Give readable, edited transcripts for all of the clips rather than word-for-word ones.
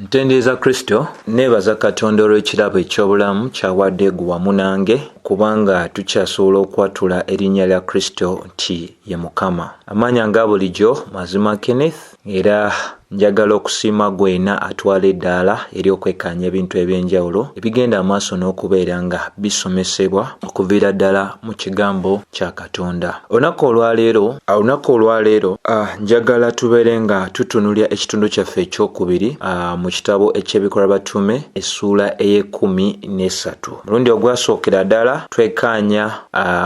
Ntendeeza Kristo neebaza Katonda olw'ekirabo eky'obulamu ky'awadde ggwe wamu nange kubanga tukyasobola okwatula erinnya lya Kristo nti ye Mukama. Amannya nga bulijjo Mazima Kenneth, era njagala okusiima gwena atwala eddaala eri okwekkaanya ebintu eby'enjawulo ebigenda amaaso n'okubeera nga bisomesebwa okuviira ddala mu kigambo kya Katonda. Olunaku olwaleero njagala tubeere nga tutunulya ekitundu kyaffe ekyokubiri mu kitabo eky'Ebikolwa Batume essuula ey'e13. Mulundi ogwasookera ddala twekkaanya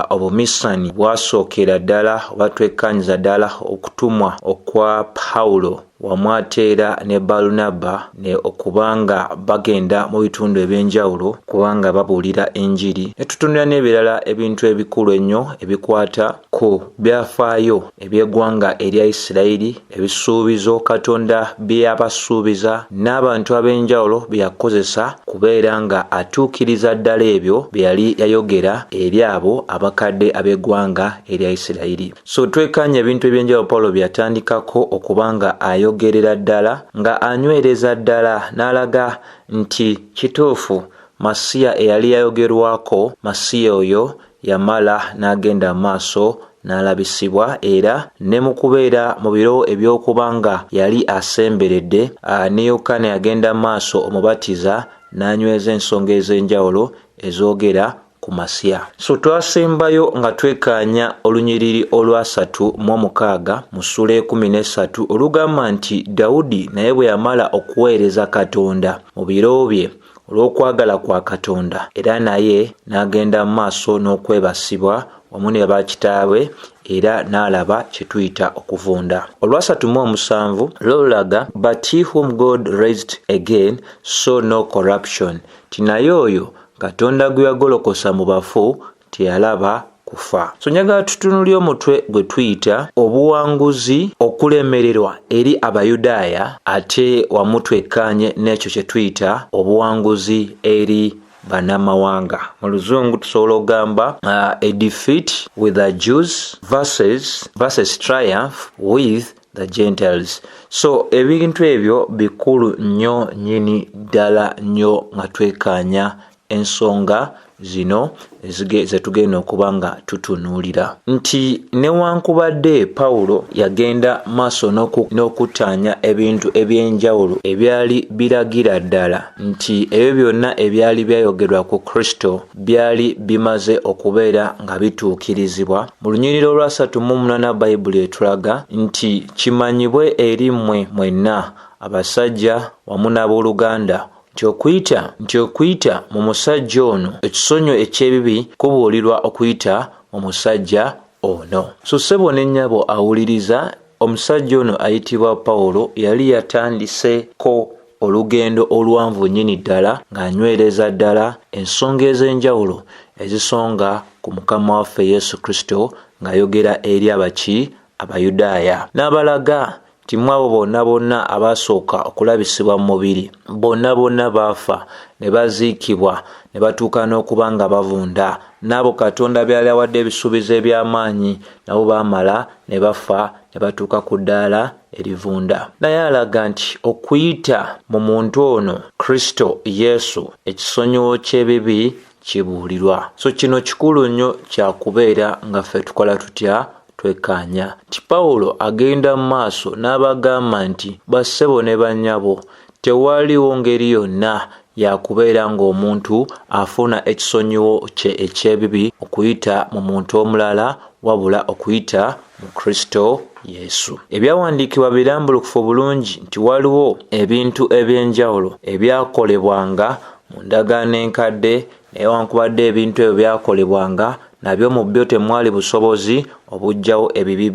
obumisani bwasookera ddala oba twekkaanyiza ddala okutumwa okwa Pawulo wamwateera ne Balunaba ne okubanga bagenda mu bitundu eby'enjawulo kubanga babuulira enjiri. Ne tutunula n'ebirala ebintu ebikulu ennyo ebikwata ku byafaayo eby'eggwanga erya Isirayiri, ebisuubizo Katonda bye yabasuubiza n'abantu ab'enjawulo bye yakozesa kubeera nga atuukiriza ddala ebyo bye yali yayogera eri abo abakadde ab'eggwanga erya Isirayiri. So twekkaanya ebintu eby'enjawulo Pawulo bye yatandikako okubanga ayogerera ddala nga anywereza ddala n'alaga nti kituufu Masiya eyali yayogerwako, Masiya oyo yamala n'agenda maaso n'alabisibwa, era ne mu kubeera mu biro eby'okubanga yali asemberedde ne Yokaana yagenda maaso omubatiza n'anyweza ensonga ez'enjawulo ezoogera ku Masiya. So twasembayo nga twekkaanya olunyiriri olwa36 mu ssuula 13 olugamba nti Dawudi naye bwe yamala okuweereza Katonda mu biro bye olw'okwagala kwa Katonda, era naye n'agenda mu maaso n'okwebasibwa wamu ne bakitaabe era n'alaba kye tuyita okuvunda. Olwa37 lulaga but he whom God raised again saw no corruption, ti naye oyo Katonda gwe yagolokosa mu bafu teyalaba kufa. So njagala tutunulye omutwe gwe tuyita obuwanguzi okulemererwa eri Abayudaaya, ate wamu twekkaanye n'ekyo kye tuyita obuwanguzi eri bannamawanga. Mu Luzungu tusobola okugamba a defeat with the Jews versus triumph with the Gentiles. So ebintu ebyo bikulu nnyo nnyini ddala nnyo nga twekkaanya ensonga zino zetugenda okuba nga tutunuulira. Nti newankubadde Pawulo yagenda maaso n'okutaanya ebintu eby'enjawulo ebyali biragira ddala nti ebyo byonna ebyali byayogerwa ku Kristo byali bimaze okubeera nga bituukirizibwa. Mu lunyiriri olwa38 Bayibuli etulaga nti kimanyibwe eri mmwe mwenna abasajja wamu n'abooluganda nti okuyita mu musajja ono ekisonyo eky'ebibi kubuulirwa okuyita mu musajja ono. So ssebo ne nnyabo awuliriza, omusajja ono ayitibwa Pawulo yali yatandiseko olugendo oluwanvu nnyini ddala ng'anywereza ddala ensonga ez'enjawulo ezisonga ku Mukama waffe Yesu Kristo ng'ayogera eri Abayudaaya n'abalaga nti mwabo bonna abasooka okulabisibwa mu mubiri bonna baafa ne baziikibwa ne batuuka n'okuba nga bavunda, n'abo Katonda byali awadde ebisuubizo eby'amaanyi nabo baamala ne bafa ne batuuka ku ddaala erivunda. Naye alaga nti okuyita mu muntu ono Kristo Yesu ekisonyiwo ky'ebibi kibuulirwa. So kino kikulu nnyo kyakubeera nga ffe tukola tutya twekkaanya. Ti Pawulo agenda mu maaso n'abagamba nti bassebo ne bannyabo, tewaliwo ngeri yonna yakubeera ng'omuntu afuna ekisonyiwo kye eky'ebibi okuyita mu muntu omulala wabula okuyita mu Kristo Yesu. Ebyawandiikibwa birambulukufu bulungi nti waliwo ebintu eby'enjawulo ebyakolebwanga mu ndagaano enkadde, newankubadde ebintu ebyo byakolebwanga nabyo mu byo temwali busobozi obujjawo ebibi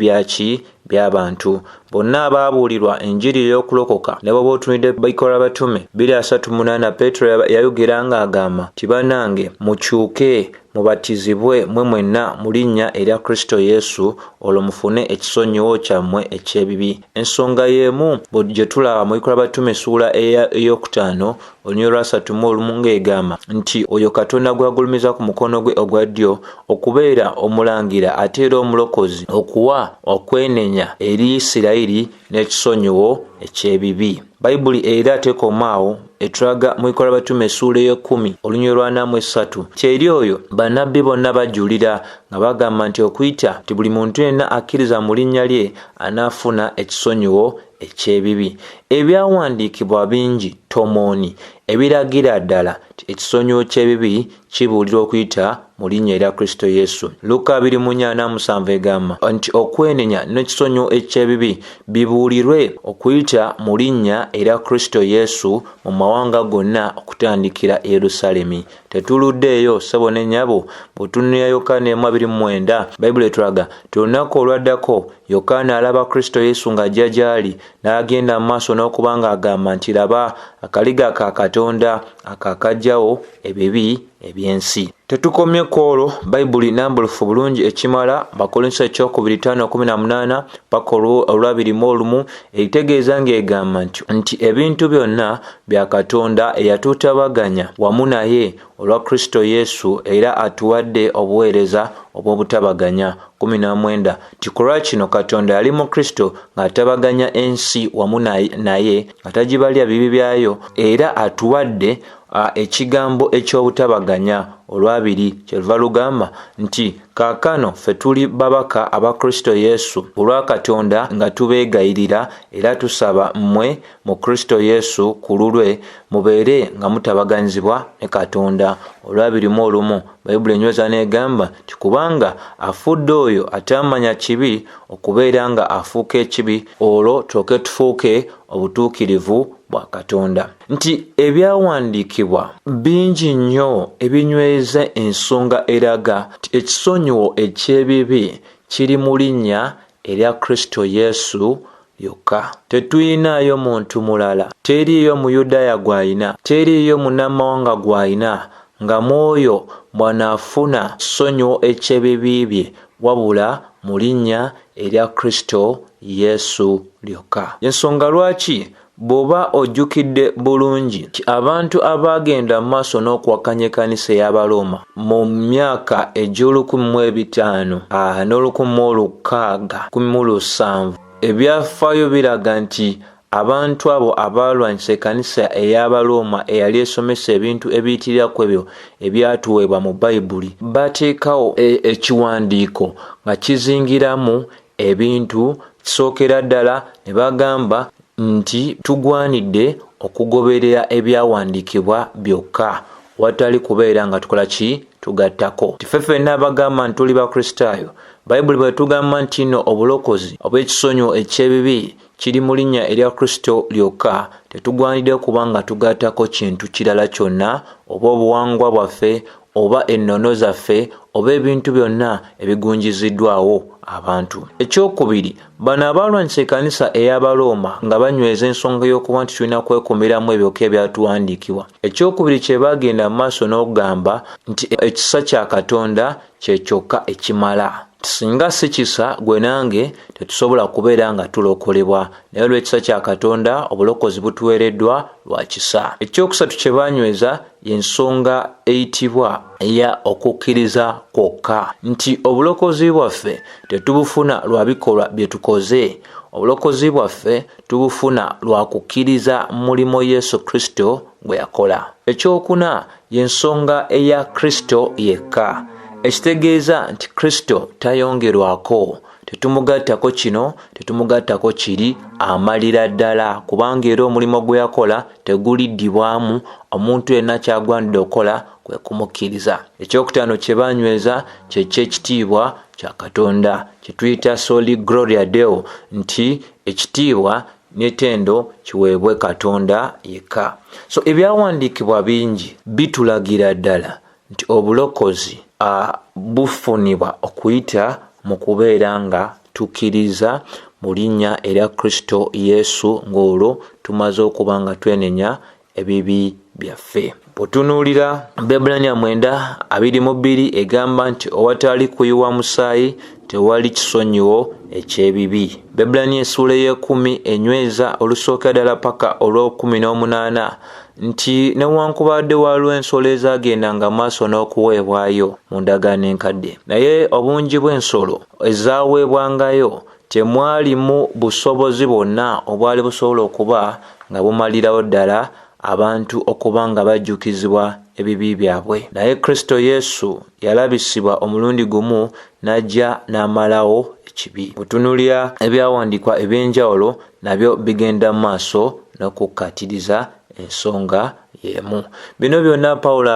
by'abantu. Bonna abaabuulirwa enjiri y'okulokoka ne bwe bootunidde Ebikolwa Batume 2:38 Petero yayogera ng'agamba nti bannange mukyuke mubatizibwe mwe mwenna mu linnya erya Kristo Yesu olwo mufune ekisonyiwo kyammwe eky'ebibi. Ensonga y'emu gye tulaba mu Ebikolwa Batume essuula ey'okutaano olunyiriri olwa31 ng'egamba nti oyo Katonda gw'agulumiza ku mukono gwe ogwa ddyo okubeera omulangira ate era omulokozi okuwa okwenenya eri Isirayiri n'ekisonyiwo eky'ebibi. Bayibuli era tekomaawo etulaga mu Bikolwa by'Abatume essuula ey'ekumi olunyiriri lwa 43 kyeri oyo bannabbi bonna bajulira nga bagamba nti okuyita nti buli muntu yenna akkiriza mu linnya lye anaafuna ekisonyiwo eky'ebibi. Ebyawandiikibwa bingi tomooni ebiragira ddala nti ekisonyiwo ky'ebibi kibuulira okuyita mu linnya erya Kristo Yesu. Luka 2:47 egamba nti okwenenya n'ekisonyiwo eky'ebibi bibuulirwe okuyita mu linnya erya Kristo Yesu mu mawanga gonna okutandikira e Yerusalemi. Tetuluddeeyo ssebo ne nnyabo bw'otunulira Yokaana 1:29 Bayibuli etulaga nti olunaku olwaddako Yokaana alaba Kristo Yesu ng'ajja gy'ali n'agenda mu maaso n'okuba ng'agamba nti laba akaliga ka Katonda akakajjawo ebibi eby'ensi. Tetukomye kwolwo Bayibuli nambulufu bulungi ekimala Bakolinso 2:5-18 paka olwabirimu eritegeeza ng'egamba nti ebintu byonna bya Katonda eyatutabaganya wamu naye olwa Kristo Yesu era atuwadde obuweereza obw'obutabaganya. 19 nti ku lwakino Katonda yali mu Kristo ng'atabaganya ensi wamu naye nga tagibalya bibi byayo era atuwadde ekigambo eky'obutabaganya. Olwabiri kyeluva lugamba nti kaakano ffe tuli babaka aba Kristo Yesu olwa Katonda nga tubeegayirira era tusaba mmwe mu Kristo Yesu ku lulwe mubeere nga mutabaganyizibwa ne Katonda. Olwabirimu Bayibuli enyweza n'egamba nti kubanga afudde oyo atamanya kibi okubeera nga afuuka ekibi olwo tulyoke tufuuke obutuukirivu bwa Katonda. Nti ebyawandiikibwa bingi nnyo ebinyweza ensonga eraga nti ekisonyiwo eky'ebibi kiri mu linnya erya Kristo Yesu yokka. Tetuyinaayo muntu mulala, teriiyo Muyudaaya gw'ayina, teriiyo munnamawanga gw'ayina nga mwoyo bw'anaafuna kisonyiwo eky'ebibi bye wabula mu linnya erya Kristo Yesu lyokka. Ensonga lwaki bw'oba ojjukidde bulungi abantu abaagenda mu maaso n'okuwakanya ekkanisa ey'Abaroma mu myaka egy'olukumi-mu-ebitaano n'olukumi-mu-lukaaga-17 ebyafaayo biraga nti abantu abo abalwanyisa ekkanisa ey'Abaroma eyali esomesa ebintu ebiyitirira ku ebyo ebyatuweebwa mu Bayibuli bateekawo ekiwandiiko nga kizingiramu ebintu kisookera ddala ne bagamba nti tugwanidde okugoberera ebyawandiikibwa byokka watali kubeera nga tukola ki tugattako. Ffe ffenna abagamba nti tuli Bakristaayo Bayibuli bwe tugamba nti nno obulokozi obw'ekisonyiwo eky'ebibi kiri mu linnya erya Kristo lyokka tetugwanidde kuba nga tugattako kintu kirala kyonna oba obuwangwa bwaffe oba ennono zaffe oba ebintu byonna ebigunjiziddwawo abantu. Ekyokubiri bano abalwanyisa ekkanisa ey'Abaroma nga banyweza ensonga y'okuba nti tulina kwekumiramu ebyoka ebyatuwandiikibwa. Ekyokubiri kye bagenda mu maaso n'okugamba nti ekisa kya Katonda kye kyokka ekimala. Singa si kisa gwe nange tetusobola kubeera nga tulokolebwa naye olw'ekisa kya Katonda obulokozi butuweereddwa lwa kisa. Ekyokusatu kye banyweza y'ensonga eyitibwa eya okukkiriza kwokka nti obulokozi bwaffe tetubufuna lwa bikolwa bye tukoze, obulokozi bwaffe tubufuna lwa kukkiriza mulimo Yesu Kristo gwe yakola. Ekyokuna y'ensonga eya Kristo yekka ekitegeeza nti Kristo tayongerwako, tetumugattako kino tetumugattako kiri, amalira ddala kubanga era omulimo gwe yakola teguliddibwamu, omuntu yenna kyagwanidde okukola kwe kumukkiriza. Ekyokutaano kye banyweza kye ky'ekitiibwa kya Katonda kye tuyita soli gloria deo nti ekitiibwa n'ettendo kiweebwe Katonda yekka. So ebyawandiikibwa bingi bitulagira ddala nti obulokozi bufunibwa okuyita mu kubeera nga tukkiriza mu linnya erya Kristo Yesu ng'olwo tumaze okuba nga twenenya ebibi byaffe. Bw'otunuulira Bebulaniya 9:22 egamba nti owatali kuyiwa musaayi tewali kisonyiwo eky'ebibi. Bebulaniya essuula y'ekumi enyweza olusookera ddala paka olw'okuminamunaana nti newankubadde waliwo ensolo ezaagendanga maaso n'okuweebwayo mu ndagaano enkadde naye obungi bw'ensolo ezaaweebwangayo temwalimu busobozi bwonna obwali busobola okuba nga bumalirawo ddala abantu okuba nga bajjukizibwa ebibi byabwe. Naye Kristo Yesu yalabisibwa omulundi gumu n'ajja n'amalawo ekibi. Butunulira ebyawandiikwa eby'enjawulo nabyo bigenda mu maaso n'okukkaatiriza ensonga y'emu. Bino byonna Pawulo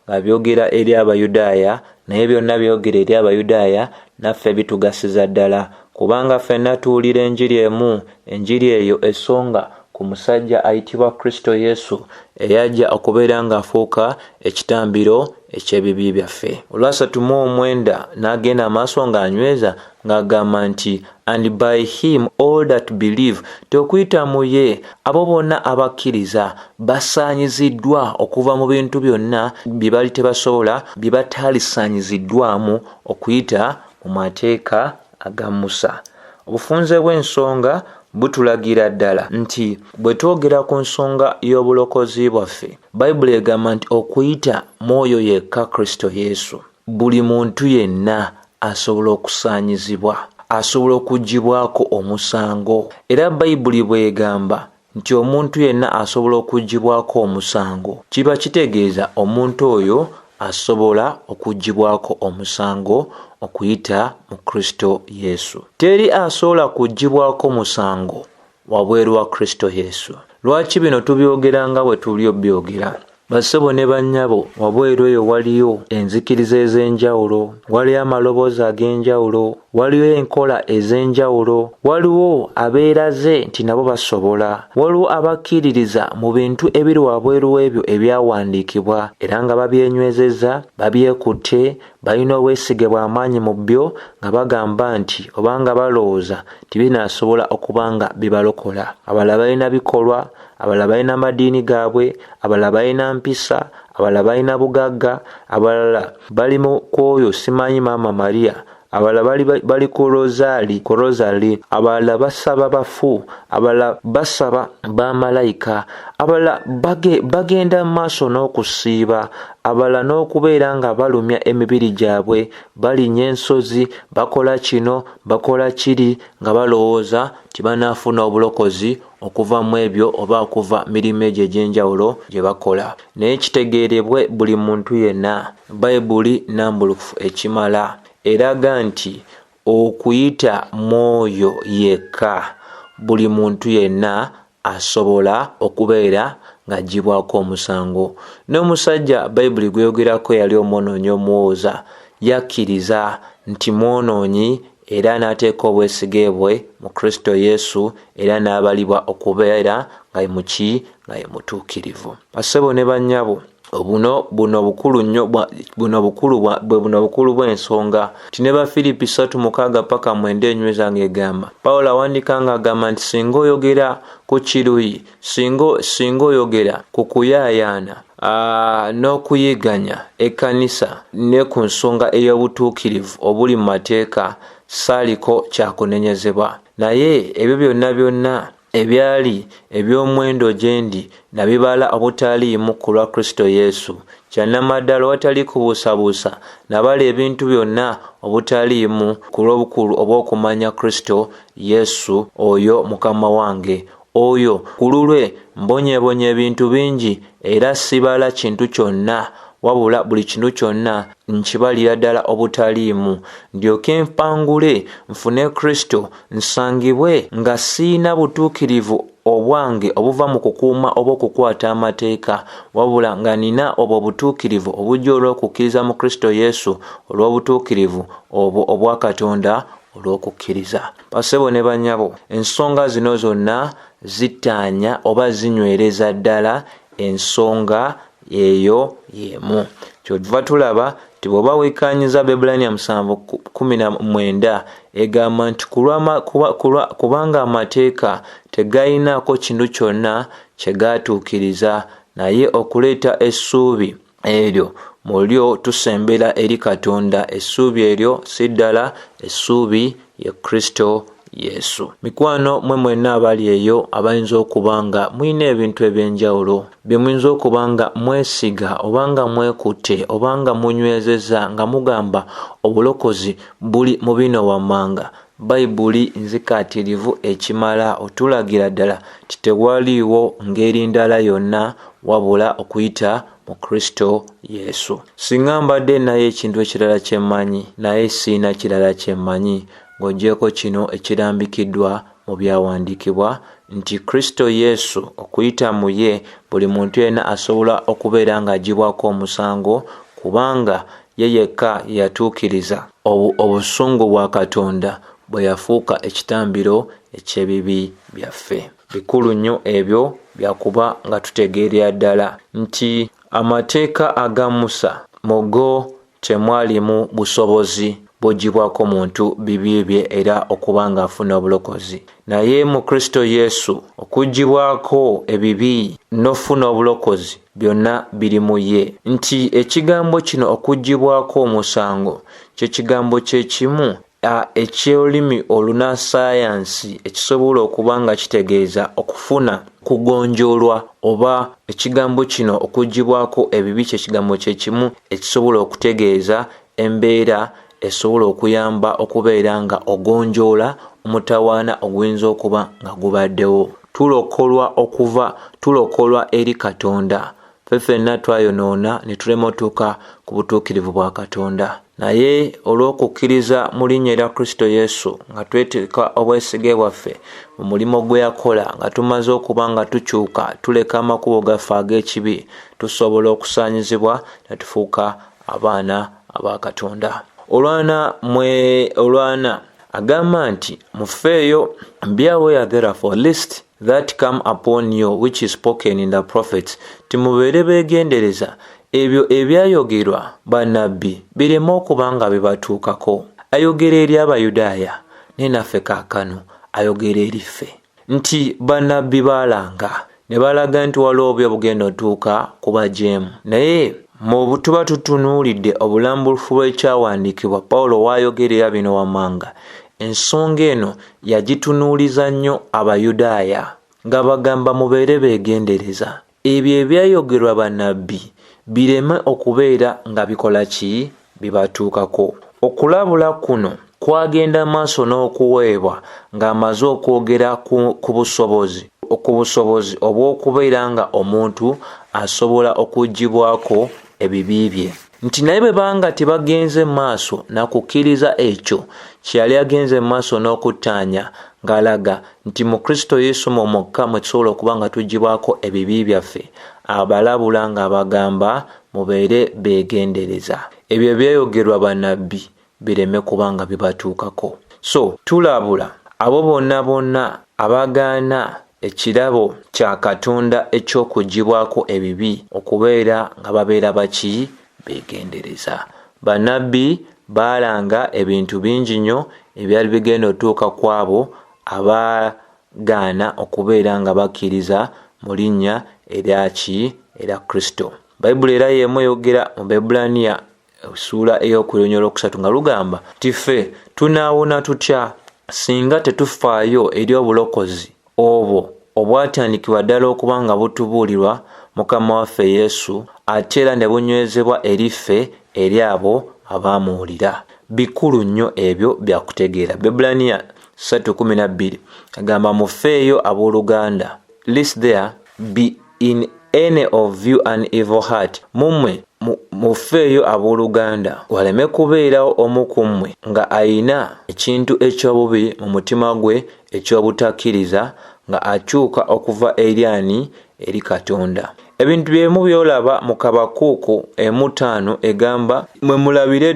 abyogera eri Abayudaaya, naye byonna byogera eri Abayudaaya naffe bitugasiza ddala, kubanga ffenna tuwulira enjiri emu, enjiri eyo esonga ku musajja ayitibwa Kristo Yesu eyajja okubeera ng'afuuka ekitambiro eky'ebibi byaffe. Olwasatu mu 9 n'agenda amaaso ng'anyweza ng'agamba nti and by him all that believe, tokuyita mu ye abo bonna abakkiriza basaanyiziddwa okuva mu bintu byonna bye bali tebasobola, bye bataalisaanyiziddwamu okuyita mu mateeka aga Musa. Obufunze bw'ensonga butulagira ddala nti bwe twogera ku nsonga y'obulokozi bwaffe, Bayibuli egamba nti okuyita mwoyo yekka Kristo Yesu, buli muntu yenna asobola okusaanyizibwa, asobola okuggyibwako omusango. Era Bayibuli bw'egamba nti omuntu yenna asobola okuggyibwako omusango, kiba kitegeeza omuntu oyo asobola okuggyibwako omusango okuyita mu Kristo Yesu. Teri asobola kuggyibwako musango wabweru wa Kristo Yesu. Lwaki bino tubyogera nga bwe tuli obyogera? Bassebo ne bannyabo, wabweru eyo waliyo enzikiriza ez'enjawulo, waliyo amaloboozi ag'enjawulo, waliyo enkola ez'enjawulo, waliwo abeeraze nti nabo basobola, waliwo abakkiririza mu bintu ebiri wabweru w'ebyo ebyawandiikibwa era nga babyenywezezza, babyekutte, balina obwesige bw'amaanyi mu byo nga bagamba nti obanga balowooza tibinaasobola okuba nga bibalokola. Abalala balina bikolwa, abalala balina amadiini gaabwe, abalala balina mpisa, abalala balina bugagga, abalala bali mu kwoyo simanyi Maama Maria, abalala bali ku rozali, abalala basaba bafu, abalala basaba bamalayika, abalala bagenda mu maaso n'okusiiba, abalala n'okubeera nga balumya emibiri gyabwe, balinnya ensozi, bakola kino bakola kiri nga balowooza tibanaafuna obulokozi okuva mu ebyo oba okuva mirimu egyo egy'enjawulo gye bakola. Naye kitegeerebwe buli muntu yenna, Bayibuli nnambulukufu ekimala eraga nti okuyita mwoyo yekka buli muntu yenna asobola okubeera ng'aggyibwako omusango. N'omusajja Bayibuli gweyogerako yali omwonoonyi omuwooza, yakkiriza nti mwonoonyi era n'ateeka obwesige bwe mu Kristo Yesu era n'abalibwa okubeera nga ye muki, nga ye mutuukirivu. Bassebo ne bannyabo, buno bukulu bw'ensonga. Tine ba Filipi 3:6 paka 9 enyweza ng'egamba, Pawulo awandiika ng'agamba nti singa oyogera ku kiruyi, singa oyogera ku kuyaayaana n'okuyiganya ekkanisa ne ku nsonga ey'obutuukirivu obuli mu mateeka, saaliko kyakunenyezebwa. Naye ebyo byonna ebyali eby'omuwendo gye ndi nabibala obutaliimu ku lwa Kristo Yesu. Kyannamaddala watali kubuusabuusa, nabala ebintu byonna obutaliimu ku lw'obukulu obw'okumanya Kristo Yesu oyo Mukama wange. Oyo ku lulwe mbonyeebonye ebintu bingi era sibala kintu kyonna, wabula buli kintu kyonna nkibalira ddala obutaliimu, ndyoke mpangule nfune Kristo, nsangibwe nga siina butuukirivu obwange obuva mu kukuuma oba okukwata amateeka, wabula nga nina obwo obutuukirivu obujja olw'okukkiriza mu Kristo Yesu, olw'obutuukirivu obwo obwa Katonda olw'okukkiriza. Bassebo ne bannyabo, ensonga zino zonna zitaanya oba zinywereza ddala ensonga eyo yemu. Kyova tulaba nti bw'oba weekkaanyiza Baebbulaniya 7:19 egamba nti kubanga amateeka tegayinaako kintu kyonna kye gaatuukiriza, naye okuleeta essuubi eryo mu lyo tusembera eri Katonda. Essuubi eryo si ddala essuubi ye Kristo Yesu. Mikwano mwe mwenna abali eyo abayinza okuba nga mulina ebintu eby'enjawulo bye muyinza okuba nga mwesiga oba nga mwekutte oba nga munywezezza nga mugamba obulokozi buli mu bino wammanga, bayibuli nzikaatirivu ekimala otulagira ddala titewaliiwo ngeri ndala yonna wabula okuyita mu Kristo Yesu. Singa mbadde naye ekintu ekirala kyemmanyi naye siina kirala kyemmanyi ng'ogyeko kino ekirambikiddwa mu byawandiikibwa nti Kristo Yesu okuyita mu ye buli muntu yenna asobola okubeera ng'agibwako omusango kubanga ye yekka yatuukiriza obusungu bwa Katonda bwe yafuuka ekitambiro eky'ebibi byaffe. Bikulu nnyo ebyo byakuba nga tutegeerera ddala nti amateeka aga Musa mugo temwalimu busobozi bugibwako muntu bibi bye era okuba nga afuna obulokozi. Naye mu Kristo Yesu okugibwako ebibi n'ofuna obulokozi byonna biri mu ye. Nti ekigambo kino okugibwako omusango kye kigambo kyekimu ekyolulimi olunasaayansi ekisobola okuba nga kitegeeza okufuna kugonjoolwa, oba ekigambo kino okugibwako ebibi kye kigambo kyekimu ekisobola okutegeeza embeera esobola okuyamba okubeera nga ogonjoola omutawaana oguyinza okuba nga gubaddewo. Tulokolwa eri Katonda. Ffenna twayonoona ne tulemotuka ku butuukirivu bwa Katonda. Naye olw'okukkiriza mu linnya lya Kristo Yesu nga tweteeka obwesige bwaffe mu mulimo gwe yakola nga tumaze okuba nga tukyuka tuleka amakubo gaffe ag'ekibi, tusobola okusaanyizibwa ne tufuuka abaana aba Katonda. Olwana agamba nti mufeeyo, be aware therefore lest that come upon you which is spoken in the prophets, timubeere beegendereza ebyo ebyayogerwa bannabbi bireme okuba nga bibatuukako. Ayogera eri Abayudaaya ne naffe kaakano ayogera eri ffe nti bannabbi baalanga ne balaga nti waliwo obyo bugenda otuuka ku bajeemu. Naye mu tuba tutunuulidde obulambulufu bw'ekyawandiikibwa Pawulo waayogerera bino wammanga, ensonga eno yagitunuuliza nnyo Abayudaaya nga bagamba mubeere beegendereza ebyo ebyayogerwa bannabbi bireme okubeera nga bikola ki? Bibatuukako. Okulabula kuno kwagenda maaso n'okuweebwa ng'amaze okwogera ku busobozi obw'okubeera nga omuntu asobola okugibwako ebibi bye. Nti naye bwe banga tebagenze maaso na kukkiriza ekyo kye yali agenze maaso n'okuttaanya ng'alaga nti mu Kristo Yesu mwokka mwe tusobola okuba nga tugibwako ebibi byaffe, abalabula ng'abagamba mubeere beegendereza ebyo ebyayogerwa bannabbi bireme kuba nga bibatuukako. So tulabula abo bonna abagaana ekirabo kya Katonda eky'okugibwako ebibi okubeera nga babeera baki? Beegendereza. Bannabbi baalanga ebintu bingi nnyo ebyali bigenda otuuka ku abo abagaana okubeera nga bakkiriza mu linnya erya Kristo. Bayibuli era y'emu eyogera mu Baebbulaniya ssuula ey'okulonyola okusatu nga lugamba nti ffe tunaawona tutya singa tetufaayo eri obulokozi obwo obwatandikibwa ddala okuba nga butubuulirwa Mukama waffe Yesu, ate era ne bunywezebwa eri ffe eri abo abaamuwulira. Bikulu nnyo ebyo byakutegeera. Baebbulaniya 3:12 agamba mufeeyo abooluganda, lest there be in any of you an evil heart. Mummwe mufeeyo abooluganda waleme kubeerawo omu ku mmwe nga ayina ekintu ekyobubi mu mutima gwe eky'obutakkiriza nga akyuka okuva eri ani? Eri Katonda. Ebintu byemu byolaba mu Kabakuuku 5 egamba mwe mulabire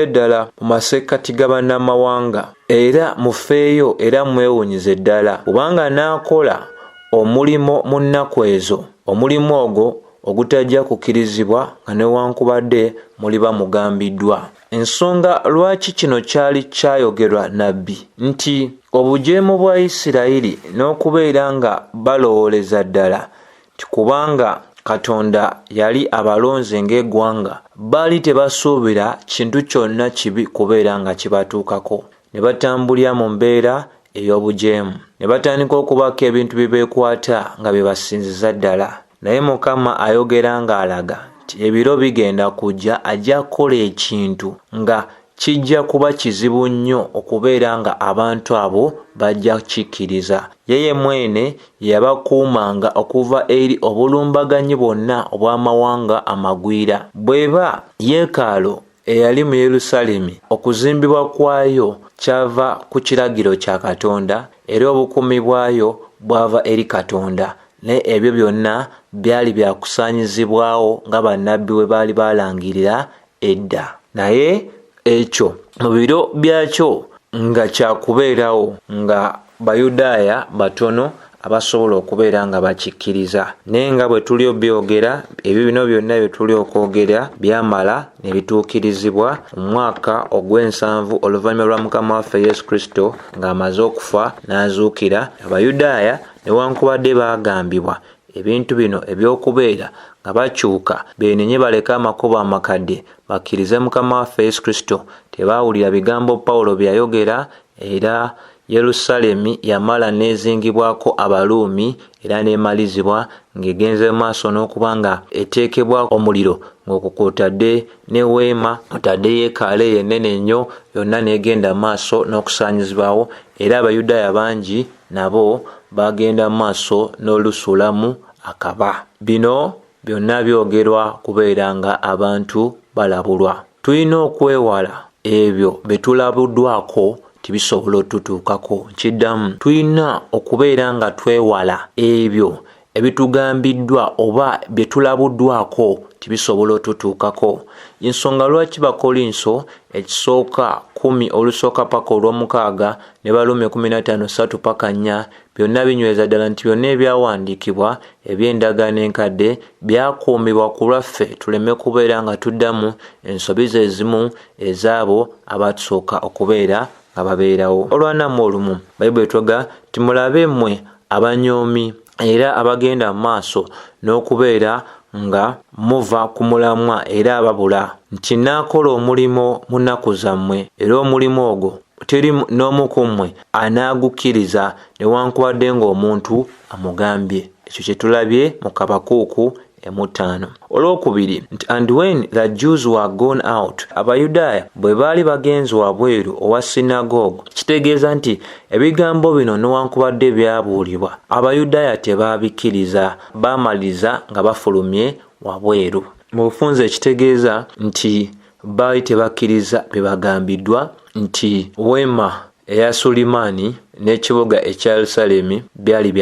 ddala mu masekkati ga bannamawanga era mufeeyo era mwewunyize ddala kubanga naakola omulimo mu nnaku ezo, omulimu ogwo ogutajja kukkirizibwa nga newankubadde muliba mugambiddwa. Ensonga lwaki kino kyali kyayogerwa nabbi nti obujeemu bwa Isirayiri n'okubeera nga balowooleza ddala kubanga Katonda yali abalonze ng'eggwanga, baali tebasuubira kintu kyonna kibi kubeera nga kibatuukako, ne batambulira mu mbeera ey'obujeemu, ne batandika okubako ebintu bibeekwata nga byebasinziza ddala. Naye Mukama ayogera ng'alaga nti ebiro bigenda kujja ajja kukola ekintu nga kijja kuba kizibu nnyo okubeera nga abantu abo bajja kikkiriza. Yeye mwene yabakuumanga okuva eri obulumbaganyi bwonna obw'amawanga amagwira. Bw'eba yeekaalu eyali mu Yerusaalemi okuzimbibwa kwayo kyava ku kiragiro kya Katonda era obukuumi bwayo bwava eri Katonda. Ne ebyo byonna byali byakusaanyizibwawo nga bannabbi bwe baali balangirira edda. Naye ekyo mu biro byakyo nga kyakubeerawo nga Bayudaaya batono abasobola okubeera nga bakikkiriza. Naye nga bwe tuli obyogera, ebyo bino byonna bye tuli okwogera byamala ne bituukirizibwa mu mwaka ogw'ensanvu oluvannyuma lwa Mukama waffe Yesu Kristo ng'amaze okufa n'azuukira. Abayudaaya newankubadde baagambibwa ebintu bino eby'okubeera nga bakyuka beenenye baleka amakubo amakadde bakkirize Mukama waffe Yesu Kristo, tebaawulira bigambo Pawulo bye yayogera, era Yerusaalemi yamala n'ezingibwako Abaruumi era n'emalizibwa ng'egenze mu maaso n'okuba nga eteekebwa omuliro ng'okwo kw'otadde ne weema, otadde yeekaalu eyo ennene ennyo, yonna n'egenda mu maaso n'okusaanyizibwawo, era Abayudaaya bangi nabo bagenda mu maaso n'olusuulamu akaba. Bino byonna byogerwa kubeera nga abantu balabulwa. Tulina okwewala ebyo bye tulabuddwako tibisobola otutuukako. Kiddamu, tulina okubeera nga twewala ebyo ebitugambiddwa oba bye tulabuddwako tibisobola otutuukako. Ensonga lwaki Bakolinso ekisooka 10 olusooka paka olw'omukaaga ne Baluumi 15:3 paka 4 byonna binyweza ddala nti byonna ebyawandiikibwa eby'endagaano enkadde byakuumibwa ku lwaffe tuleme kubeera nga tuddamu ensobi ze ezimu ezaabo abatusooka okubeera nga babeerawo. Olwanamu olumu Bayibuli etwoga timulabe mmwe abanyoomi era abagenda mu maaso n'okubeera nga muva ku mulamwa era ababula, nti naakola omulimo mu nnaku zammwe, era omulimu ogwo teri n'omu ku mmwe anaagukkiriza newankubadde ng'omuntu amugambye. Ekyo kye tulabye mu Kabakuuku 5. Olwokubiri nti and when the Jews were gone out, Abayudaaya bwe baali bagenze wabweru owa sinagogue, kitegeeza nti ebigambo bino newankubadde byabuulibwa Abayudaaya tebaabikkiriza, baamaliza nga bafulumye wabweru. Mu bufunze ekitegeeza nti baali tebakkiriza bye bagambiddwa nti weema eya Sulimaani n'ekibuga ekya Yerusaalemi byali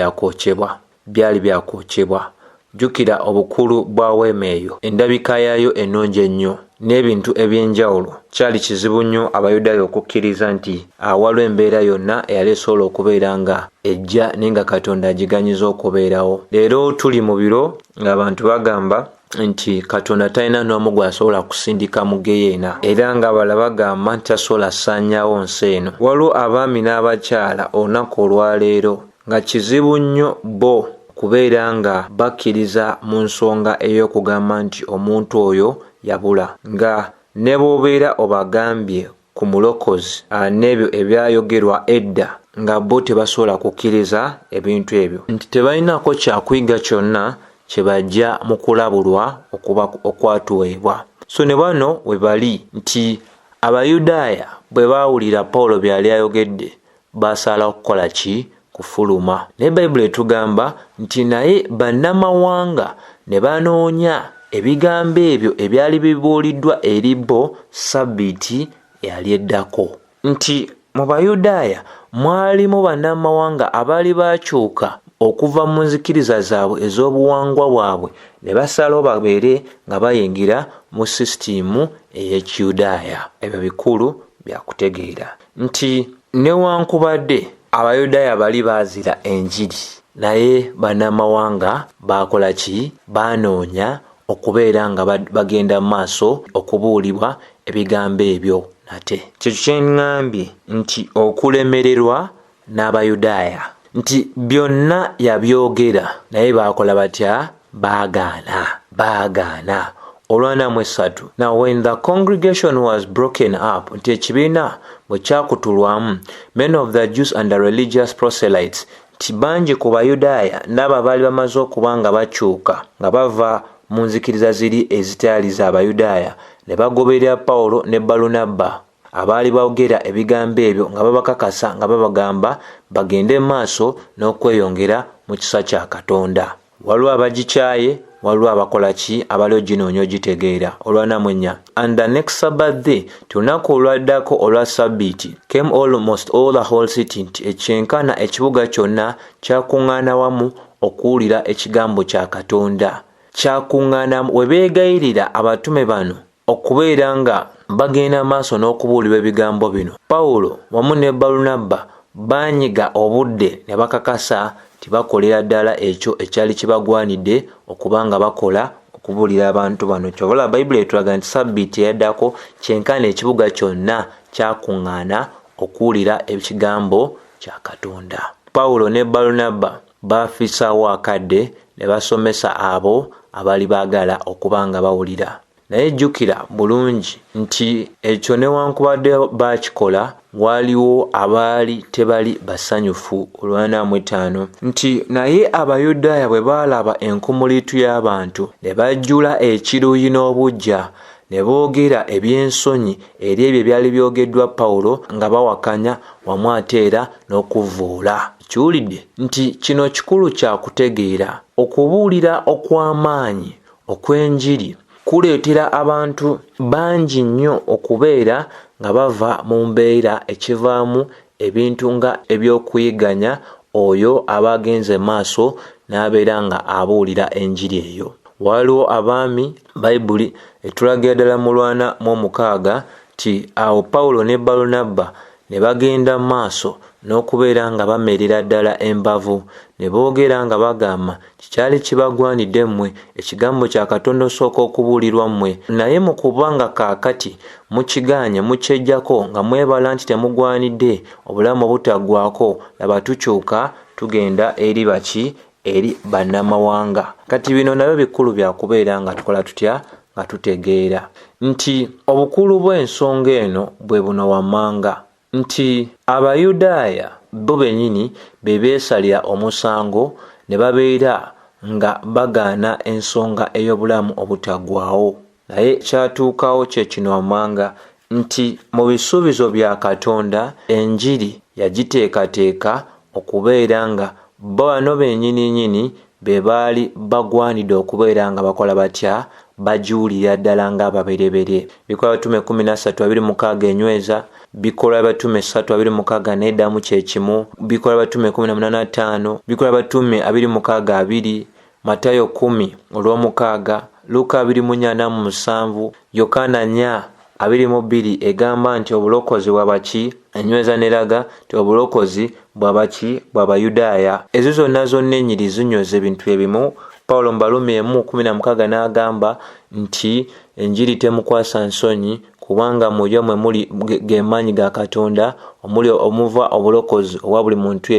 byakokyebwa. Jjukira obukulu bwa weema eyo, endabika yaayo ennungi ennyo n'ebintu eby'enjawulo. Kyali kizibu nnyo Abayudaaya okukkiriza nti awaliwo embeera yonna eyali esobola okubeera nga ejja naye nga Katonda agiganyiza okubeerawo. Leero tuli mu biro ng'abantu bagamba nti Katonda talina n'omu gw'asobola kusindika mu geyeena, era ng'abalala bagamba nti tasobola ssaanyaawo nsi eno. Waliwo abaami n'abakyala olunaku olwaleero nga kizibu nnyo bo kubeera nga bakkiriza mu nsonga ey'okugamba nti omuntu oyo yabula, nga ne bw'obeera obagambye ku mulokozi n'ebyo ebyayogerwa edda nga bo tebasobola kukkiriza ebintu ebyo, nti tebalinaako kyakuyiga kyonna kye bajja mu kulabulwa okuba okwatuweebwa. So ne bano we bali nti Abayudaaya bwe baawulira Pawulo byali ayogedde baasala okukola ki? Kufuluma. Ne Bayibuli etugamba nti naye bannamawanga ne banoonya ebigambo ebyo ebyali bibuuliddwa eri bo Ssabbiiti eyali eddako, nti mu Bayudaaya mwalimu bannamawanga abaali bakyuka okuva mu nzikiriza zaabwe ez'obuwangwa bwabwe ne basalawo babeere nga bayingira mu sisitimu ey'Ekiyudaaya. Ebyo bikulu bya kutegeera nti newankubadde Abayudaaya bali baazira enjiri, naye bannamawanga baakola ki? Baanoonya okubeera nga bagenda mu maaso okubuulibwa ebigambo ebyo nate. Kyekyo kye ŋŋambye nti okulemererwa n'Abayudaaya nti byonna yabyogera naye baakola batya? Baagaana. Olwanamu 3. Now when the congregation was broken up, nti ekibiina bwe kyakutulwamu, many of the Jews and the religious proselytes, nti bangi ku Bayudaaya n'abo abaali bamaze okuba nga bakyuka nga bava mu nzikiriza ziri ezitaali za Bayudaaya ne bagoberera Pawulo ne Balunabba abaali boogera ebigambo ebyo nga babakakasa nga babagamba bagende maaso n'okweyongera mu kisa kya Katonda. Waliwo abagikyaye, waliwo abakola ki abaliwo ginoonya ogitegeera. Olwanamwenya, and the next Sabbath day, tunaku olwaddako olwa Sabbiiti, came almost all the whole city, nti ekyenkana ekibuga kyonna kyakuŋŋaana wamu okuwulira ekigambo kya Katonda. Kyakuŋŋaana we beegayirira abatume bano okubeera nga bagenda maaso n'okubuulirwa ebigambo bino. Pawulo wamu ne Balunabba baanyiga obudde ne bakakasa tibakolera ddala ekyo ekyali kibagwanidde okuba nga bakola okubuulira abantu bano. Kyobola Bayibuli etulaga nti Sabbiiti eyaddako kyenkana ekibuga kyonna kyakuŋŋaana okuwulira ekigambo kya Katonda. Pawulo ne Balunabba baafisaawo akadde ne basomesa abo abaali baagala okuba nga bawulira. Naye jjukira bulungi nti ekyo newankubadde baakikola, waliwo abaali tebali basanyufu. Olwana 5 nti naye Abayudaaya bwe baalaba enkumuliitu y'abantu ne bajjula ekiruyi n'obuggya ne boogera eby'ensonyi eri ebyo ebyali byogeddwa Pawulo nga bawakanya wamu ate era n'okuvvuula. Kiwulidde nti kino kikulu kya kutegeera. Okubuulira okw'amaanyi okw'enjiri kuleetera abantu bangi nnyo okubeera nga bava mu mbeera ekivaamu ebintu nga eby'okuyiganya oyo abagenze maaso n'abeera nga abuulira enjiri eyo. Waliwo abaami Bayibuli etulagira ddala mu Lwana 6 ti awo Pawulo ne Balunabba ne bagenda maaso n'okubeera nga bamerera ddala embavu ne boogera nga bagamba kikyali kibagwanidde mmwe ekigambo kya Katonda osooka okubuulirwa mmwe, naye mu kubanga kaakati mukigaanye mukyejjako nga mwebala nti temugwanidde obulamu obutaggwaako, laba tukyuka tugenda eri baki eri bannamawanga. Kati bino nabyo bikulu bya kubeera nga tukola tutya nga tutegeera nti obukulu bw'ensonga eno bwe buno wammanga nti Abayudaaya bo bennyini be beesalira omusango ne babeera nga bagaana ensonga ey'obulamu obutaggwaawo. Naye kyatuukawo kye kino wammanga nti mu bisuubizo bya Katonda enjiri yagiteekateeka okubeera nga bo bano bennyini be baali bagwanidde okubeera nga bakola batya bajuulira ddala ng'ababereberye. Bikolwa batume 13:26 enyweza, bikolwa batume 3:26 n'eddamu kye kimu, bikolwa batume 18:5, bikolwa batume 20:2, Matayo 10:6, Luka 2:47, Yokaana 4:22 egamba nti obulokozi bwabaki, enyweza neraga nti obulokozi bwabaki bw'Abayudaaya. Ezo zonna ennyiri zinyoza ebintu ebimu. Pawulo mu Baluumi 1:16 n'agamba nti enjiri temukwasa nsonyi kubanga mulyo mwe muli gemaanyi ga Katonda omuli omuva obulokozi obwa buli muntu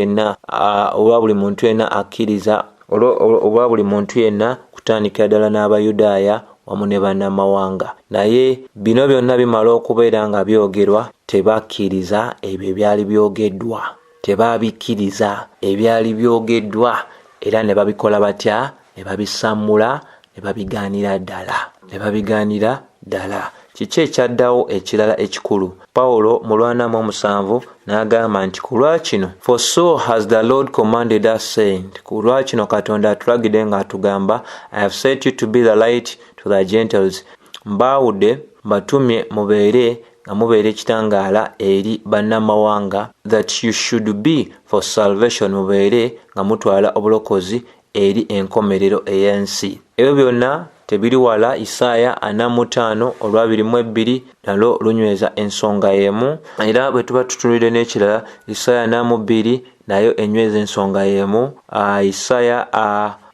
yenna akkiriza, obwa buli muntu yenna kutandikira ddala n'Abayudaaya wamu ne bannamawanga. Naye bino byonna bimala okubeera nga byogerwa, tebakkiriza ebyo ebyali byogeddwa, tebabikkiriza ebyali byogeddwa, era ne babikola batya? Ne babisammula, ne babigaanira ddala. Kiki ekyaddawo ekirala ekikulu? Pawulo mu Lwana 7 n'agamba nti ku lwakino, for so has the Lord commanded us saying, ku lwakino Katonda atulagidde ng'atugamba, I have set you to be the light to the Gentiles. Mbaawudde batumye mubeere nga mubeere ekitangaala eri bannamawanga, that you should be for salvation, mubeere nga mutwala obulokozi eri enkomerero ey'ensi. Ebyo byonna tebiri wala. Isaaya 45:22 nalwo lunyweza ensonga y'emu, era bwe tuba tutunulire n'ekirala Isaaya 42 nayo enyweza ensonga y'emu, Isaaya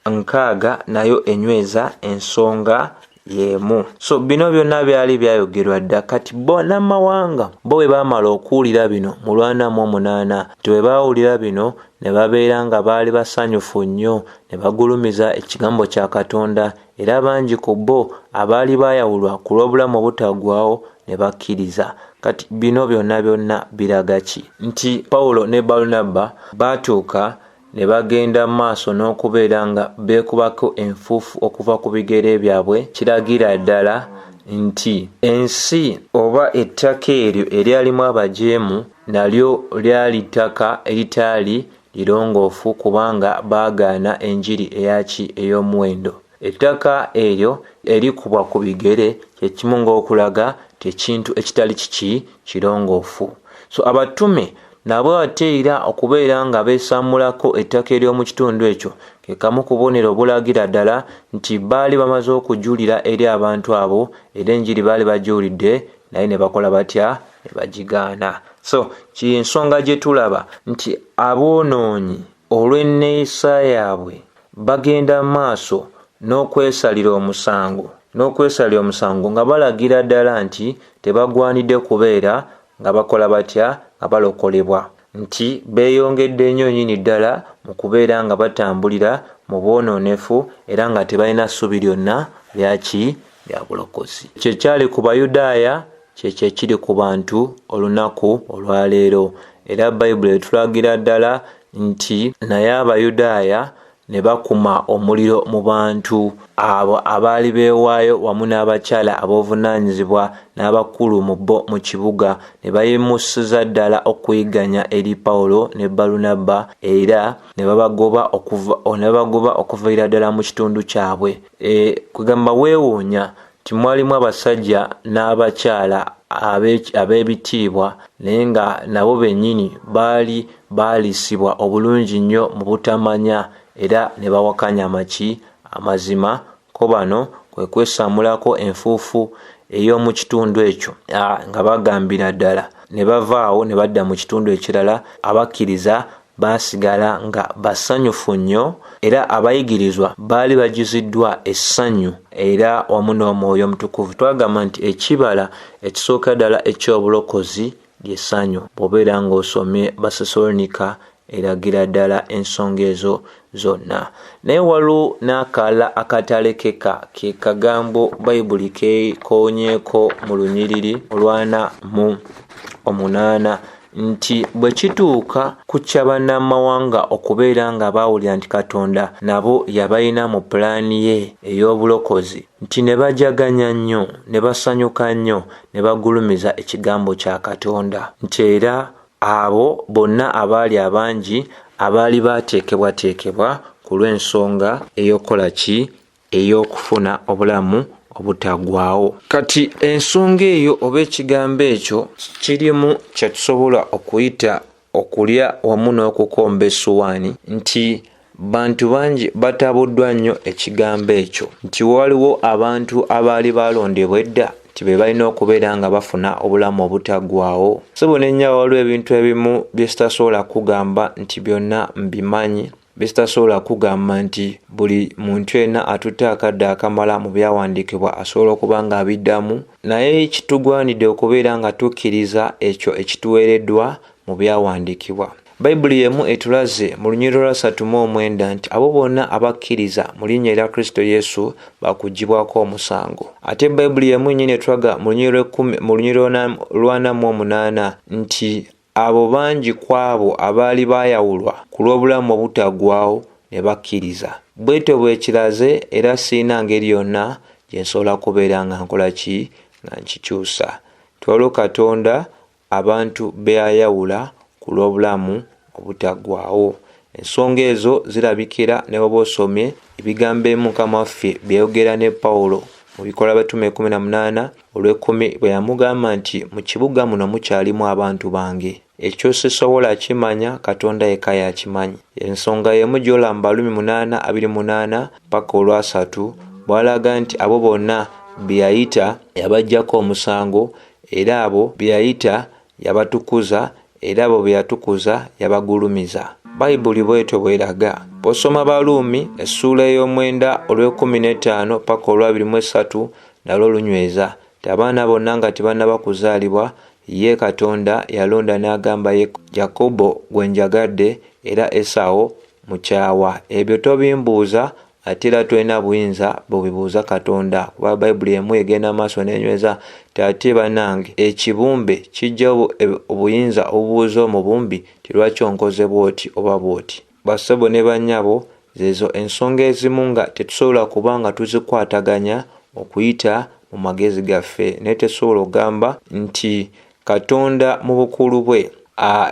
60 nayo enyweza ensonga y'emu. So bino byonna byali byayogerwa dda. Kati bannamawanga bo bwe baamala okuwulira bino mu Lwana 8 bwe baawulira bino ne babeera nga baali basanyufu nnyo, ne bagulumiza ekigambo kya Katonda, era bangi ku bo abaali baayawulwa ku lw'obulamu obutaggwaawo ne bakkiriza. Kati bino byonna biraga ki? Nti Pawulo ne Balunabba baatuuka ne bagenda maaso n'okubeera nga beekubako enfuufu okuva ku bigere byabwe, kiragira ddala nti ensi oba ettaka eryo eryalimu abajeemu nalyo lyali ttaka eritaali lirongoofu kubanga baagaana enjiri eyaki ey'omuwendo. Ettaka eryo erikubwa ku bigere kyekimu ng'okulaga tekintu ekitali kiki kirongoofu. So abatume nabo ate era okubeera nga beesamulako ettaka ery'omu kitundu ekyo ke kamu ku bubonero obulagira ddala nti baali bamaze okujulira eri abantu abo era enjiri baali bagiwulidde naye ne bakola batya ne bagigaana. So kinsonga gye tulaba nti aboonoonyi olw'enneeyisa yaabwe bagenda maaso n'okwesalira omusango nga balagira ddala nti tebagwanidde kubeera nga bakola batya nga balokolebwa, nti beeyongedde nnyo nnyini ddala mu kubeera nga batambulira mu bwonoonefu era nga tebalina ssubi lyonna lyaki lya bulokozi. Kyekyali ku Bayudaaya kyekyo ekiri ku bantu olunaku olwaleero, era Bayibuli etulagira ddala nti naye Abayudaaya ne bakuma omuliro mu bantu abo abaali beewaayo wamu n'abakyala ab'obuvunaanyizibwa n'abakulu mu kibuga ne bayimusiza ddala okuyiganya eri Pawulo ne Balunabba era ne babagoba okuviira ddala mu kitundu kyabwe. Kugamba weewuunya nti mwalimu abasajja n'abakyala ab'ebitiibwa naye nga nabo bennyini baali baalisibwa obulungi nnyo mu butamanya era ne bawakanya amazima. Ko bano kwe kwesamulako enfuufu ey'omu kitundu ekyo nga bagambira ddala ne bavaawo ne badda mu kitundu ekirala. Abakkiriza baasigala nga basanyufu nnyo era abayigirizwa baali bajuziddwa essanyu era wamu n'Omwoyo Omutukuvu. Twagamba nti ekibala ekisooka ddala eky'obulokozi ly'essanyu. Bw'obeera ng'osomye Basesalonika eragira ddala ensonga ezo zonna. Naye waliwo n'akalala akatalekeka ke kagambo Bayibuli keekoonyeeko mu lunyiriri olwa48 nti bwe kituuka ku kya bannamawanga okubeera nga baawulira nti Katonda nabo yabalina mu pulaani ye ey'obulokozi, nti ne bajaganya nnyo ne basanyuka nnyo ne bagulumiza ekigambo kya Katonda, nti era abo bonna abaali abangi abaali bateekebwateekebwa ku lw'ensonga ey'okufuna obulamu obutaggwaawo. Kati ensonga eyo oba ekigambo ekyo kirimu kye tusobola okuyita okulya wamu n'okukomba essuwaani, nti bantu bangi batabuddwa nnyo ekigambo ekyo, nti waliwo abantu abaali balondebwa edda nti be balina okubeera nga bafuna obulamu obutaggwaawo. So nennya waliwo ebintu ebimu bye sitasobola kugamba nti byonna mbimanyi, bye sitasobola kugamba nti buli muntu yenna atutte akadde akamala mu byawandiikibwa asobola okuba nga abiddamu, naye kitugwanidde okubeera nga tukkiriza ekyo ekituweereddwa mu byawandiikibwa. Bayibuli yemu etulaze mu lunyiriri lwa 39 nti abo bonna abakkiriza mu linnya lya Kristo Yesu bakuggyibwako omusango. Ate Bayibuli yemu nnyini etulaga mu lunyiriri lwa 48 nti abo bangi ku abo abaali baayawulwa ku lw'obulamu obutaggwaawo ne bakkiriza. Bwetyo bwekiraze era siina ngeri yonna gye nsobola kubeera nga nkola ki nga nkikyusa. Twaliwo Katonda abantu beayawula ku lw'obulamu obutaggwaawo. Ensonga ezo zirabikira ne bw'oba osomye ebigambo Mukama waffe byeyogera ne Pawulo mu Bikolwa by'Abatume 18 olw'ekumi bwe yamugamba nti mu kibuga muno mukyalimu abantu bange. Ekyo sisobola kimanya, Katonda yekka yakimanyi. Ensonga y'emu gy'olaba Balumi 8:28 paka olwa3 bw'alaga nti abo bonna bye yayita yabaggyako omusango era abo bye yayita yabatukuza era abo bye yatukuza yabagulumiza. Bayibuli bwetyo bweraga. Bw'osoma Balumi essuula ey'omwenda olw'15 paka olw'23 nalwo lunyweza nti abaana bonna nga tebannaba kuzaalibwa ye Katonda yalonda n'agamba Yakobo gwe njagadde era Esawo mukyawa. Ebyo tobimbuuza ate era tolina buyinza bwebibuuza Katonda, kuba Bayibuli emu egenda maaso n'enyweza nti ate bannange ekibumbe kijja obuyinza obubuuza omubumbi ti lwaki onkoze bw'oti oba bw'oti. Bassebo ne bannyabo zezo ensonga ezimu nga tetusobola kuba nga tuzikwataganya okuyita mu magezi gaffe naye tesobola ogamba nti Katonda mu bukulu bwe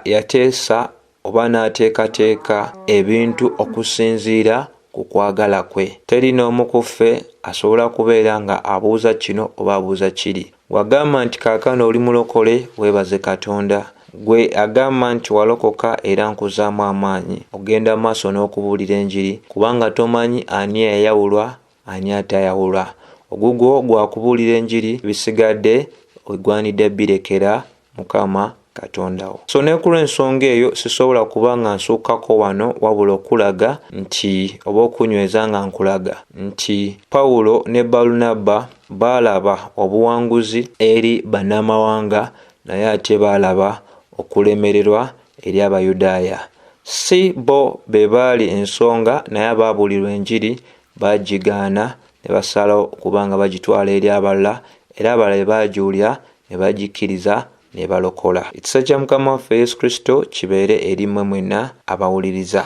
yateesa oba n'ateekateeka ebintu okusinziira ku kwagala kwe. Teri n'omu ku ffe asobola kubeera nga abuuza kino oba abuuza kiri. Wagamba nti kaakano oli mulokole, weebaze Katonda. Gwe agamba nti walokoka era nkuzaamu amaanyi, ogenda maaso n'okubuulira enjiri, kubanga tomanyi ani eyayawulwa ani atayawulwa. Ogugwo gwakubuulira enjiri, bisigadde ogwanidde birekera Mukama Katonda wo. So ne ku lw'ensonga eyo sisobola kuba nga nsuukako wano wabula okulaga nti oba okunyweza nga nkulaga nti Pawulo ne Balunabba baalaba obuwanguzi eri bannamawanga naye ate baalaba okulemererwa eri Abayudaaya. Si bo be baali ensonga naye abaabuulirwa enjiri baagigaana ne basalawo okubanga bagitwala eri abalala era abalala baagiwulya ne bagikkiriza ne balokola. Ekisa kya Mukama waffe Yesu Kristo kibeere eri mmwe mwenna abawuliriza.